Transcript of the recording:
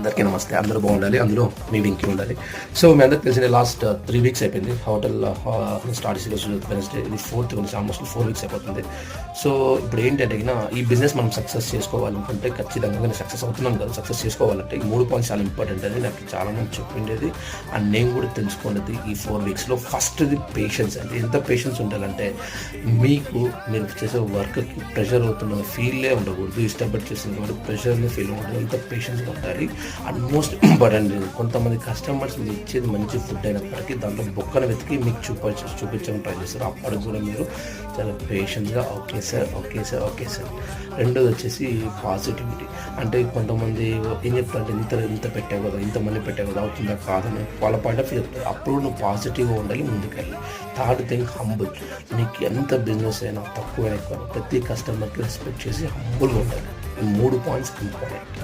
అందరికీ నమస్తే. అందరూ బాగుండాలి, అందులో మీ వెంకీ ఉండాలి. సో మీ అందరికి తెలిసిన లాస్ట్ 3 వీక్స్ అయిపోయింది హోటల్ స్టార్ట్ చేసి వెనస్డే, ఇది 4th నుంచి ఆల్మోస్ట్ 4 వీక్స్ అయిపోతుంది. సో ఇప్పుడు ఏంటంటే ఈ బిజినెస్ మనం సక్సెస్ చేసుకోవాలనుకుంటే ఖచ్చితంగా నేను సక్సెస్ అవుతున్నాను కదా, సక్సెస్ చేసుకోవాలంటే ఈ 3 పాయింట్స్ చాలా ఇంపార్టెంట్ అని నాకు చాలా మంది చెప్పిండేది అండ్ నేను కూడా తెలుసుకున్నది ఈ 4 వీక్స్లో. ఫస్ట్ది పేషెన్స్ అండి. ఎంత పేషెన్స్ ఉండాలంటే మీరు చేసే వర్క్కి ప్రెషర్ అవుతున్న ఫీల్లే ఉండకూడదు, ఇష్టపడి చేసిన వాడు ప్రెషర్ని ఫీల్ ఉండదు, అంత పేషెన్స్గా ఉండాలి. అండ్ మోస్ట్ ఇంపార్టెంట్, కొంతమంది కస్టమర్స్ మీరు ఇచ్చేది మంచి ఫుడ్ అయినప్పటికీ దాంట్లో బొక్కను వెతికి మీకు చూపించడం ట్రై చేస్తారు. అప్పటికి కూడా మీరు చాలా పేషెన్స్గా ఓకే సార్. రెండోది వచ్చేసి పాజిటివిటీ. అంటే కొంతమంది ఏం చెప్తారంటే ఇంత పెట్టావు కదా, ఇంతమంది పెట్టావు కదా, అవుతుందా కాదని వాళ్ళ పాయింట్ ఆఫ్ వ్యూ చెప్తారు. అప్పుడు నువ్వు పాజిటివ్గా ఉండాలి, ముందుకెళ్ళి. Third thing humble. నీకు ఎంత బిజినెస్ అయినా తక్కువ ఎక్కువ ప్రతి కస్టమర్కి రెస్పెక్ట్ చేసి హంబుల్గా ఉండాలి. ఈ 3 పాయింట్స్ ఇంపార్టెంట్.